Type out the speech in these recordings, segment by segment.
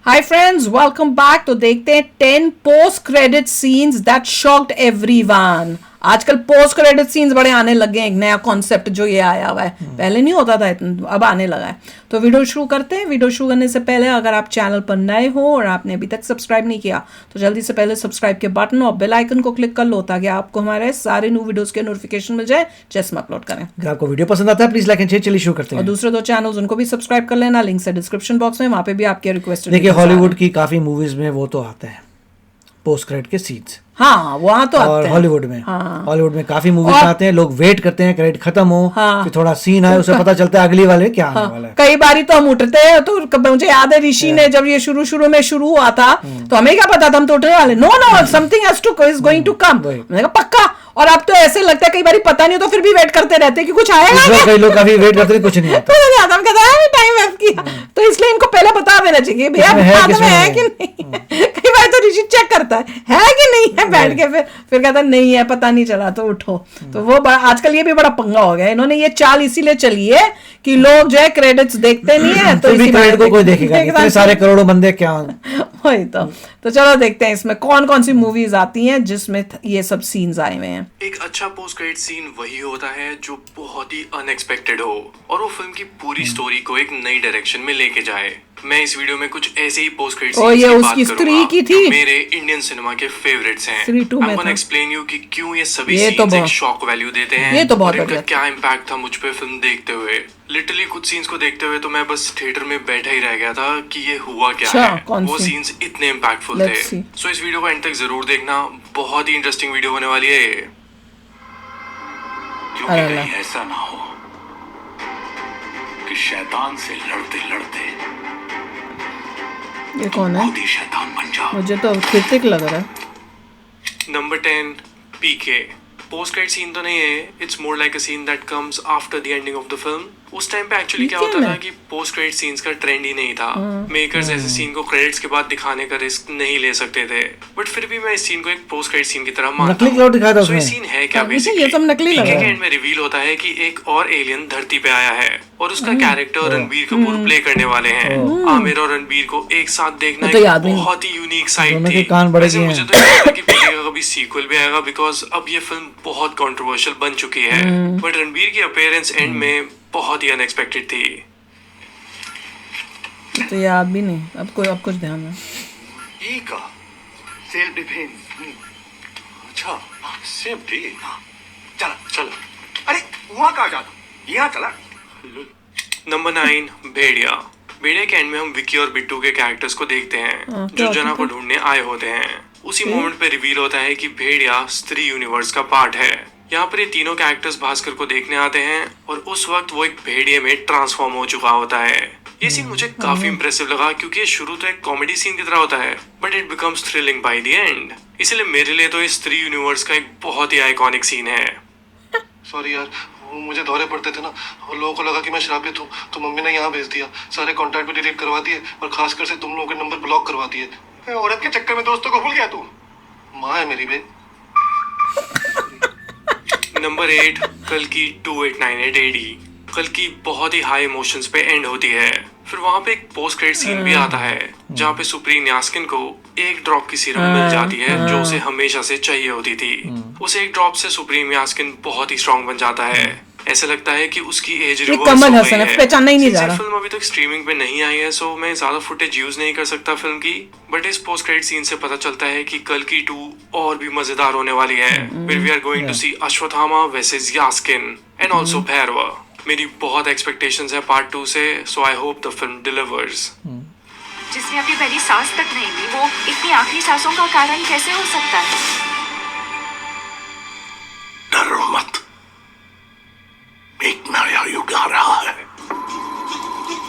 Hi friends, welcome back. तो देखते हैं 10 post credit scenes that shocked everyone. आजकल पोस्ट क्रेडिट सीन्स बड़े आने लगे हैं, एक नया कॉन्सेप्ट जो ये आया हुआ है। पहले नहीं होता था इतना, अब आने लगा है। तो वीडियो शुरू करते हैं। वीडियो शुरू करने से पहले अगर आप चैनल पर नए हो और आपने अभी तक सब्सक्राइब नहीं किया तो जल्दी से पहले सब्सक्राइब के बटन और बेल आइकन को क्लिक कर लो ताकि आपको हमारे सारे न्यू वीडियोस के नोटिफिकेशन मिल जाए जैसे हम अपलोड करें। अगर आपको वीडियो पसंद आता है प्लीज लाइक एंड शेयर। चलिए शुरू करते और हैं। दूसरे 2 चैनल्स उनको भी सब्सक्राइब कर लेना, लिंक है डिस्क्रिप्शन बॉक्स में, वहां पे भी आपके रिक्वेस्ट। देखिए हॉलीवुड की काफी मूवीज में वो तो आता है पोस्ट क्रेडिट के सीन्स। हाँ, वहाँ तो और आते हैं। हॉलीवुड में हाँ। हॉलीवुड में काफी मूवीज आते हैं, लोग वेट करते हैं क्रेडिट खत्म हो, हाँ। फिर थोड़ा सीन आए, उसे पता चलता है अगली वाले क्या आने वाला है। कई बारी तो हम उठते हैं तो मुझे याद है ऋषि ने जब ये शुरू में शुरू हुआ था तो हमें क्या पता था, हम तो उठने वाले, no something has to is going to come. मैंने कहा पक्का। और अब तो ऐसे लगता है कई बारी पता नहीं तो फिर भी वेट करते रहते हैं कि कुछ आएगा। कई लोग काफी वेट करते हैं, कुछ नहीं आता। हम कहते हैं टाइम वेस्ट किया, तो इसलिए इनको पहले बता देना चाहिए भैया हाथ में है कि नहीं। कई बार तो ऋषि चेक करता है कि नहीं है, बैठ के फिर कहता है नहीं है, पता नहीं चला तो उठो। तो वो आजकल ये भी बड़ा पंगा हो गया। इन्होंने ये चाल इसीलिए चली है कि लोग जो है क्रेडिट्स देखते नहीं है, तो इसी क्रेडिट को कोई देखेगा नहीं, इतने सारे करोड़ों बंदे क्या। वही तो चलो देखते हैं इसमें कौन कौन सी मूवीज आती हैं जिसमें ये सब सीन्स आए हुए हैं। एक अच्छा पोस्ट क्रेडिट सीन वही होता है जो बहुत ही अनएक्सपेक्टेड हो और वो फिल्म की पूरी स्टोरी को एक नई डायरेक्शन में लेके जाए। मैं इस वीडियो में कुछ ऐसे ही पोस्ट क्रेडिट सीन्स ये की उसकी बात स्त्री करूंगा की थी। जो मेरे इंडियन सिनेमा के फेवरेट्स हैं। स्त्री 2 में I'm gonna था। explain you कि क्यों ये सभी ये तो सीन्स एक बहुत- शॉक वैल्यू देते हैं ये तो बहुत और इनका बढ़िया। क्या इम्पैक्ट था मुझ पे फिल्म देखते हुए। लिटरली कुछ सीन्स को देखते हुए तो मैं बस थिएटर में बैठा ही रह गया था कि ये हुआ क्या अच्छा, है। कौन वो सी? सीन्स इतने इम्पैक्टफुल थे। Let's see। सो इस वीडियो को एंड तक जरूर देखना, बहुत ही इंटरेस्टिंग वीडियो होने वाली है ये। क्योंकि कहीं ऐसा ना हो कि शैतान से लड़ते लड़ते ये कौन है? खुद ही शैतान बन जाओ। मुझे तो कृतिक लग रहा है। नंबर 10 पीके। पोस्ट क्रेडिट सीन तो नहीं है, it's more like a seen that comes after the ending of the film. उस टाइम पे एक्चुअली क्या होता था कि पोस्ट क्रेडिट सीन्स का ट्रेंड ही नहीं था। मेकर्स ऐसे सीन को क्रेडिट्स के बाद दिखाने का रिस्क नहीं ले सकते थे, बट फिर भी मैं इस सीन को एक पोस्ट क्रेडिट सीन की तरह मानता नकली हूं। क्लाउड दिखाया था So, ये उसमें। सीन है क्या ये बेसिकली? सब नकली लग रहा है। एंड में रिवील होता है कि एक और एलियन धरती पे आया है और उसका कैरेक्टर रणबीर कपूर प्ले करने वाले हैं। आमिर और रणबीर को एक साथ देखना तो एक याद नहीं। बहुत ही यूनिक साइड दोनों थी। के कान बड़े वैसे किए मुझे हैं। तो नहीं लगता कि पीके का कभी सीक्वल भी आएगा, बिकॉज अब ये फिल्म बहुत कंट्रोवर्शियल बन चुकी है। बट रणबीर की अपीयरेंस एंड में बहुत ही अनएक्सपेक्टेड थी। तो याद भी नहीं, अब कुछ ध्यान में। ये का सेल्फ डिफेंस। अच्छा सेफ ठीक। चला चला। अरे वहाँ कहाँ जाना, यहाँ चला। नंबर 9 भेड़िया। भेड़िया के एंड में हम विकी और बिट्टू के कैरेक्टर्स को देखते हैं क्या जो होता जना था? को ढूंढने आए होते हैं। उसी मोमेंट पे रिवील होता है कि भेड़िया स्त्री यूनिवर्स का पार्ट है। यहाँ पर ये तीनों कैरेक्टर्स भास्कर को देखने आते हैं और उस वक्त वो एक भेड़िए में ट्रांसफॉर्म हो चुका होता है। ये सीन मुझे काफी इंप्रेसिव लगा क्योंकि ये शुरू तो एक कॉमेडी सीन की तरह होता है but it becomes thrilling by the end. इसलिए मेरे लिए तो ये स्त्री यूनिवर्स का एक बहुत ही आइकॉनिक सीन है। सॉरी यार, वो मुझे दौरे पड़ते थे ना और लोगों को लगा कि मैं शराबित हूँ तो मम्मी ने यहाँ भेज दिया। सारे कॉन्टैक्ट भी डिलीट करवा दिए और खासकर से तुम लोगों के नंबर ब्लॉक करवा दिए। औरत के चक्कर में दोस्तों को भूल गया तू। माँ है मेरी बे। नंबर 8 कल की 2898 AD। कल की बहुत ही हाई इमोशंस पे एंड होती है। फिर वहाँ पे एक पोस्ट क्रेडिट सीन भी आता है जहाँ पे सुप्रीम यास्किन को एक ड्रॉप की सीरम मिल जाती है जो उसे हमेशा से चाहिए होती थी। उस एक ड्रॉप से सुप्रीम यास्किन बहुत ही स्ट्रांग बन जाता है। ऐसे लगता है कि उसकी एज रिवर्स कमल हो हसन गई है, है। पहचानना ही नहीं जा Since रहा। फिल्म अभी तक स्ट्रीमिंग पे नहीं आई है सो मैं ज्यादा फुटेज यूज नहीं कर सकता फिल्म की, बट इस पोस्ट क्रेडिट सीन से पता चलता है कि कल की 2 और भी मजेदार होने वाली है। Where we are going to see Ashwatthama versus Yaskin and also Bhairava. मेरी बहुत एक्सपेक्टेशंस है पार्ट 2 से, so I hope the film delivers. जिसने अपनी पहली सांस तक नहीं ली वो इतनी आखिरी सांसों का कारण कैसे हो सकता है? डरो मत, एक नया युग आ रहा है।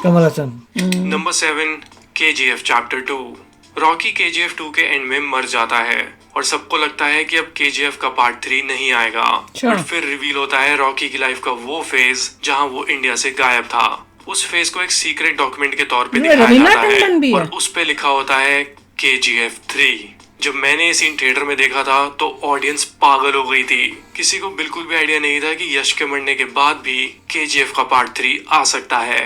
Kamal Haasan. Number 7 KGF chapter 2। Rocky KGF 2 के एंड में मर जाता है और सबको लगता है कि अब KGF का पार्ट 3 नहीं आएगा। अच्छा। बट फिर रिवील होता है रॉकी की लाइफ का वो फेज जहां वो इंडिया से गायब था। उस फेज को एक सीक्रेट डॉक्यूमेंट के तौर पे ये दिखाया रवीना जाता टंडन भी है है। और उस पे लिखा होता है KGF 3। जब मैंने ये सीन थिएटर में देखा था तो ऑडियंस पागल हो गई थी। किसी को बिल्कुल भी आइडिया नहीं था कि यश के मरने के बाद भी KGF का पार्ट 3 आ सकता है।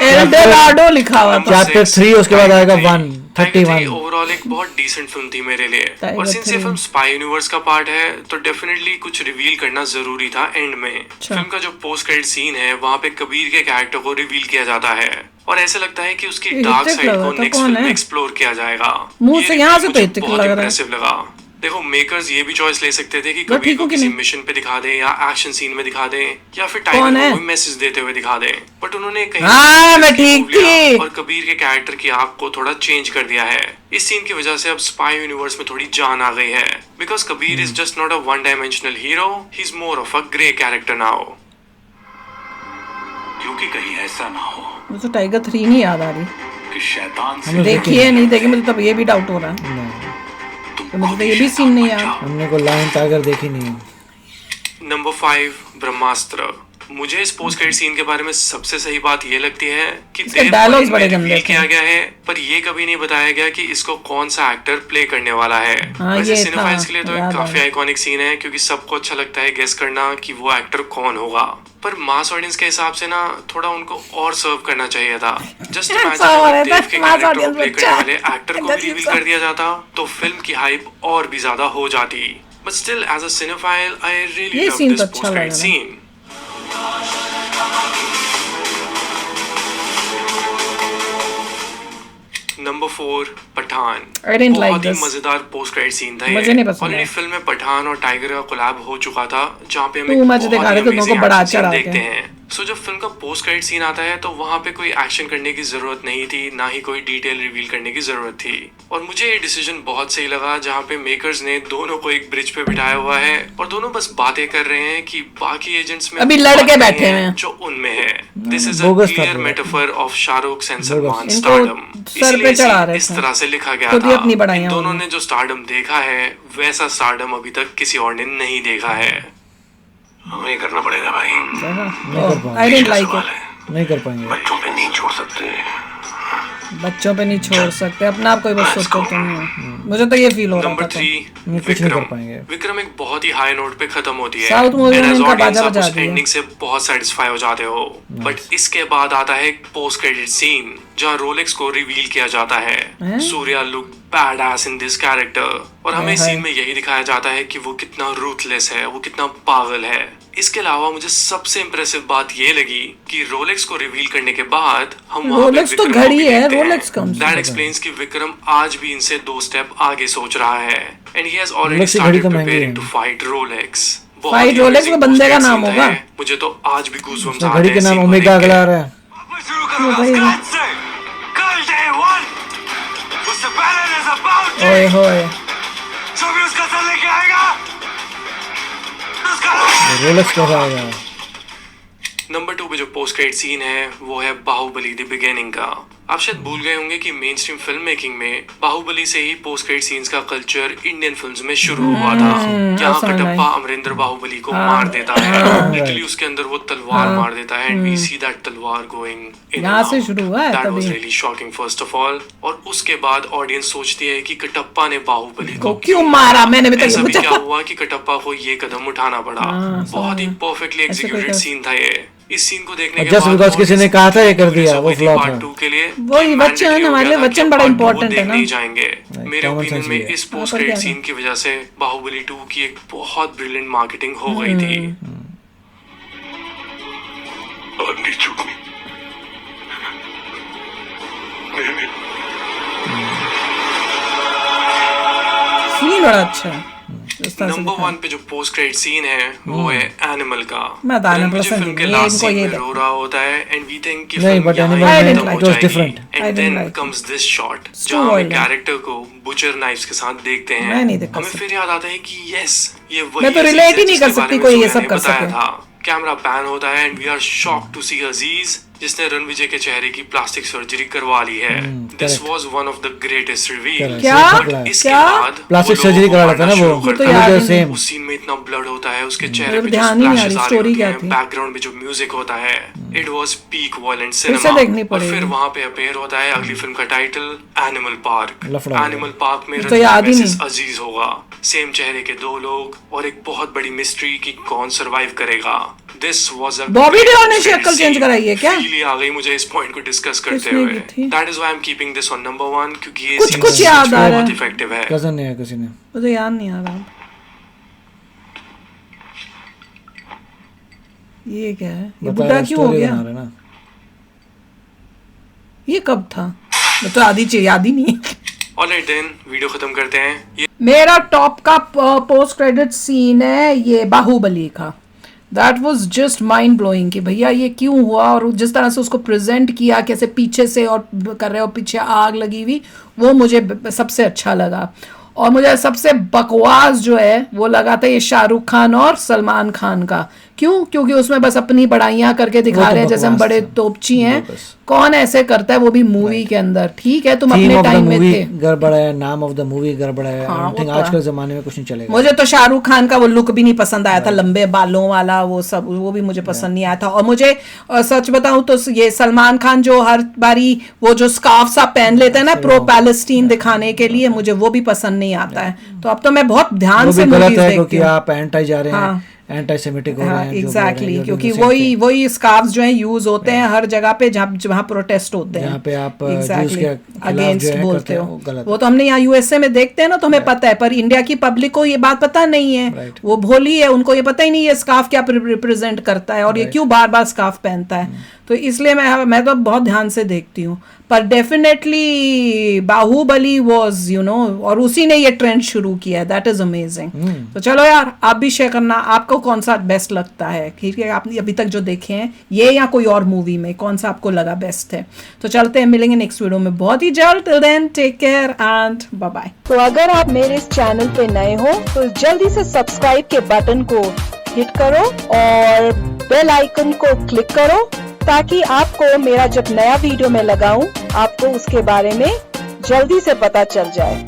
एल्डोराडो लिखा हुआ था। चैप्टर 3 उसके बाद आएगा 131। ओवरऑल एक बहुत डिसेंट फिल्म थी मेरे लिए, Tiger और सिंस ये 3 फिल्म स्पाई यूनिवर्स का पार्ट है तो डेफिनेटली कुछ रिवील करना जरूरी था एंड में। अच्छा। फिल्म का जो पोस्ट क्रेडिट सीन है वहाँ पे कबीर के कैरेक्टर को रिवील किया जाता है और ऐसा लगता है कि उसकी ये डार्क ऋतिक साइड लग को रहा था, नेक्स्ट कौन फिल्म में है? एक्सप्लोर किया जाएगा। मुंह ये से यहाँ से मुझे तो ऋतिक बहुत लग रहा है। impressive लगा। देखो मेकर्स ये भी चॉइस ले सकते थे कि वो कबीर ठीक को हो कि किसी नहीं? मिशन पे दिखा दें या एक्शन सीन में दिखा दें या फिर कौन टाइगर है? को मैसेज देते हुए दिखा दें, बट उन्होंने कहीं हाँ, मैं ठीक move लिया थी। और कबीर के कैरेक्टर की आंख को थोड़ा चेंज कर दिया है। इस सीन की वजह से अब स्पाई यूनिवर्स में थोड़ी जान आ गई है, because Kabir is just not a one dimensional hero, he is more of a grey character now. क्योंकि कहीं ऐसा ना हो मुझे तो टाइगर 3 नहीं याद आ रही। कि शैतान से हमने देखी है नहीं देखी, मुझे तब ये भी डाउट हो रहा है। तो मुझे तो ये भी सीन नहीं याद। हमने को लायन टाइगर देखी नहीं है। नंबर 5 ब्रह्मास्त्र। मुझे इस पोस्ट क्रेडिट सीन के बारे में सबसे सही बात ये लगती है कि इसके देव dialogues में बड़े reveal गंदे थे। किया गया है, पर ये कभी नहीं बताया गया कि इसको कौन सा एक्टर प्ले करने वाला है। हाँ, वैसे ये सिनेफाइल्स था, के लिए तो एक याद काफी आया। आइकॉनिक सीन है क्योंकि सबको अच्छा लगता है गेस करना कि वो एक्टर कौन होगा, पर मास ऑडियंस के हिसाब से ना थोड़ा उनको और सर्व करना चाहिए था। जस्ट ऐसा हो रहा इमेजिन था, देव के mass कैरेक्टर को audience प्ले बच्चा करने है। वाले एक्टर को भी अजीब रिवील सा। कर दिया जाता तो फिल्म की हाइप और भी ज्यादा हो जाती। But still as a cinephile I really ये लव scene दिस तो अच्छा पोस्ट क्रेडिट लगा था। Scene. Number 4 Pathaan. I didn't like बहुत ही this. मजेदार पोस्ट क्रेडिट सीन था मुझे नहीं पसंद ऑलरेडी आया। फिल्म में पठान और टाइगर का कोलैब हो चुका था जहाँ पे Too much दिखा रहे थे, दोनों को बढ़ा चढ़ा के। देखते हैं। सो जब फिल्म का पोस्ट क्रेडिट सीन आता है तो वहाँ पे कोई एक्शन करने की जरूरत नहीं थी, ना ही कोई डिटेल रिवील करने की जरूरत थी। और मुझे ये डिसीजन बहुत सही लगा जहाँ पे मेकर्स ने दोनों को एक ब्रिज पे बिठाया हुआ है और दोनों बस बातें कर रहे हैं कि बाकी एजेंट्स में अभी लड़के बात नहीं बैठे है हुए हैं। जो उनमें है। दिस इज अ बोगस था क्लियर पूरा। Metaphor of Shahrukh and Salman इनको स्टारडम। सर पे चढ़ा रहे इस थे। तरह से लिखा गया खुद ही था। अपनी बढ़ाइयाँ इन दोनों होंगी। ने जो स्टारडम देखा है वैसा स्टारडम अभी तक किसी और ने नहीं देखा है। हमें करना पड़ेगा भाई, आई डिडंट लाइक सवाल इट। है, नहीं कर पाएंगे। बच्चों पे नहीं छोड़ सकते। बच्चों पे नहीं छोड़ सकते, अपना आप कोई बस सोचो तो नहीं है। मुझे तो ये फील हो रहा नंबर था। 3 नहीं, कुछ नहीं कर विक्रम। पाएंगे। विक्रम एक बहुत ही हाई नोट पे खत्म होती है। South movie And में as इनका audience बाजा आप बजा उस दिया। एंडिंग से बहुत सेटिस्फाई हो जाते हो। बट इसके बाद आता है एक पोस्ट क्रेडिट सीन जहाँ रोलेक्स को रिवील किया जाता है। Surya look badass in this character और हमें इस सीन में यही दिखाया जाता है कि वो कितना रूथलेस है, वो कितना पागल है। इसके अलावा मुझे सबसे इम्प्रेसिव बात ये लगी कि रोलेक्स को रिवील करने के बाद हम वहाँ पे रोलेक्स तो विक्रम को घड़ी भी है, देखते हैं। रोलेक्स कौन सी That जगह? explains कि विक्रम आज भी इनसे 2 स्टेप आगे सोच रहा है and he has already Rolex की घड़ी started तो महंगी preparing है। to fight Rolex। Fight Rolex में बंदे का नाम होगा। मुझे तो आज भी गूज़बम्स उसमें आते घड़ी हैं के नाम scene को ओमेगा देख के। अगला आ रहा है। शुरू करूंगा स्क्रैच से। कल डे 1 उससे पहले there's a bounty। ओए होए। जो भी उसका सर लेके आएगा उसका रोलेक्स कैसा आएगा? नंबर 2 पे जो पोस्ट क्रेडिट सीन है वो है बाहुबली द बिगिनिंग का। आप शायद भूल गए होंगे कि मेन स्ट्रीम फिल्म मेकिंग में बाहुबली से ही पोस्ट क्रेडिट सीन्स का कल्चर इंडियन फिल्म्स में शुरू हुआ था। जहाँ आसान कटप्पा है। अमरिंदर बाहुबली को मार देता है, लिटरली उसके अंदर वो तलवार मार देता है एंड वी सी दैट तलवार गोइंग इन यहाँ से शुरू हुआ है दैट वाज तभी। Really shocking first of all. और उसके बाद ऑडियंस सोचती है कि कटप्पा ने बाहुबली को को क्यों मारा? मैंने भी तो ऐसा ये भी पूछा। क्या हुआ कि कटप्पा को ये कदम उठाना पड़ा। बहुत ही परफेक्टली ऐसे कोई एग्जीक्यूटेड कर- सीन था ये। इस सीन को देखने के Just बाद because किसी ने कहा था ये कर दिया, वो audience flop है। part 2 के लिए वही वचन mandatory हो हमारे लिए गया था वचन कि बड़ा part 2 वो important है ना। देखने ही जाएंगे। मेरे common ओपिनियन sense में भी है। इस पोस्ट पर क्या क्रेडिट है? सीन की वजह से बाहुबली 2 की एक बहुत ब्रिलियंट मार्केटिंग हो गई थी। और नहीं छूटनी। नहीं सीन बड़ा अच्छा है। इस तरह से नंबर दिखाया। 1 पे जो पोस्ट क्रेडिट सीन है वो है एनिमल का। मैं तो Animal रणवीर पसंद फिल्म के नहीं, लास्ट इनको सीन ये में देखो। रो रहा होता है एंड वी थिंक कि नहीं, फिल्म but यहाँ Animal ही में खत्म it हो was जाएगी। different. I and didn't then like comes this shot too जहाँ हम violent. कैरेक्टर को बुचर नाइफ्स के साथ देखते हैं। मैं नहीं देख हमें सकती। फिर याद आता है कि यस ये वही मैं तो अजीज relate ही है नहीं जिसके कर सकती बारे में कोई ये सूर्या सब ने कर बताया सके। था। कैमरा पैन होता है and we are shocked to see Aziz जिसने रणविजय के चेहरे की प्लास्टिक सर्जरी करवा ली है। This correct. Was one of the greatest reveal. Correct. क्या? बट इसके क्या? बाद प्लास्टिक वो लोगों सर्जरी को करा लेता मारना ना वो। शुरू कर तो दिया। याद ही सेम। उस सीन में इतना ब्लड होता है, उसके चेहरे पे जो ध्यान ही नहीं आ रही स्प्लैशेस आ रहे स्टोरी होते क्या हैं, थी। बैकग्राउंड में जो म्यूजिक होता है, इट वाज पीक वायलेंट फिर से सिनेमा। देखनी और पड़ेगी। फिर वहां पे अपेयर होता है अगली फिल्म का टाइटल एनिमल पार्क। लफड़ा एनिमल पार्क में तो याद ही मिसेस नहीं। अजीज होगा, सेम चेहरे के दो लोग और एक बहुत बड़ी मिस्ट्री कि कौन सरवाइव करेगा। This was a Bobby Deol ने शक्ल चेंज कराई है क्या? फील आ गई मुझे इस पॉइंट को डिस्कस करते किसने हुए। की थी? That is why I am keeping this on number 1 क्योंकि ये कुछ scene कुछ याद आ रहा बहुत है। इफेक्टिव है। कजन ने या किसी ने मुझे याद नहीं आ रहा। ये क्या है? ये बुढ़ा क्यों हो गया? बना रहे ना। ये कब था? मैं तो आधी चीज याद ही नहीं है। ऑलराइट देन, वीडियो खत्म करते हैं। ये मेरा टॉप का पोस्ट क्रेडिट सीन है ये बाहुबली का। That was just mind blowing कि भैया ये क्यों हुआ, और जिस तरह से उसको प्रेजेंट किया, कैसे पीछे से और कर रहे हो, पीछे आग लगी हुई, वो मुझे सबसे अच्छा लगा। और मुझे सबसे बकवास जो है वो लगा था ये शाहरुख खान और सलमान खान का। क्यों? क्योंकि उसमें बस अपनी बड़ाइयां करके दिखा तो रहे हैं जैसे हम बकवास बड़े था। तोपची हैं। बस। कौन ऐसे करता है, वो भी मूवी के अंदर? ठीक है, तुम थीम अपने ऑफ द टाइम में मूवी थे। गड़बड़ है, नाम ऑफ द मूवी गड़बड़ है। हाँ, आई वो थिंक तो आज है। के जमाने में कुछ नहीं चलेगा। मुझे तो शाहरुख खान का वो लुक भी नहीं पसंद आया था, लंबे बालों वाला वो सब, वो भी मुझे पसंद नहीं आया था। और मुझे सच बताऊं तो ये सलमान खान जो हर बारी वो जो स्कार्फ सा पहन लेते हैं ना प्रो पैलेस्टीन दिखाने के लिए, मुझे वो भी पसंद नहीं आता है। तो अब तो मैं बहुत ध्यान वो से भी गलत मूवीज है देखती क्योंकि हूँ। आप एंटी जा रहे हैं, हाँ। एंटी सेमिटिक हो रहे हाँ हैं। जो भी हो रहे हैं, एग्जैक्टली, you're क्योंकि doing the same thing। वही स्कार्फ्स जो हैं यूज होते हैं हर जगह पे जहाँ जहाँ प्रोटेस्ट होते हैं, जहाँ पे आप Jews Exactly, के खिलाफ अगेंस्ट जो है बोलते करते हैं, हो। वो गलत वो है। तो हमने यहाँ यूएसए में देखते हैं ना, तो हमें पता है, पर इंडिया की पब्लिक को ये बात पता नहीं है। Right। वो भोली है, उनको ये पता ही नहीं ये स्कार्फ क्या रिप्रेजेंट करता है और ये क्यों बार बार स्कार्फ पहनता है। तो इसलिए मैं तो बहुत ध्यान से देखती हूँ। पर डेफिनेटली बाहुबली वाज और उसी ने ये ट्रेंड शुरू किया। That is amazing. तो चलो यार, आप भी शेयर करना आपको कौन सा बेस्ट लगता है। ठीक है, आपने अभी तक जो देखे हैं ये या कोई और मूवी में कौन सा आपको लगा बेस्ट है। तो चलते हैं, मिलेंगे नेक्स्ट वीडियो में बहुत ही जल्द। Till then take care and bye bye. तो अगर आप मेरे इस चैनल पे नए हो तो जल्दी से सब्सक्राइब के बटन को हिट करो और बेल आइकन को क्लिक करो, ताकि आपको मेरा जब नया वीडियो मैं लगाऊं आपको उसके बारे में जल्दी से पता चल जाए।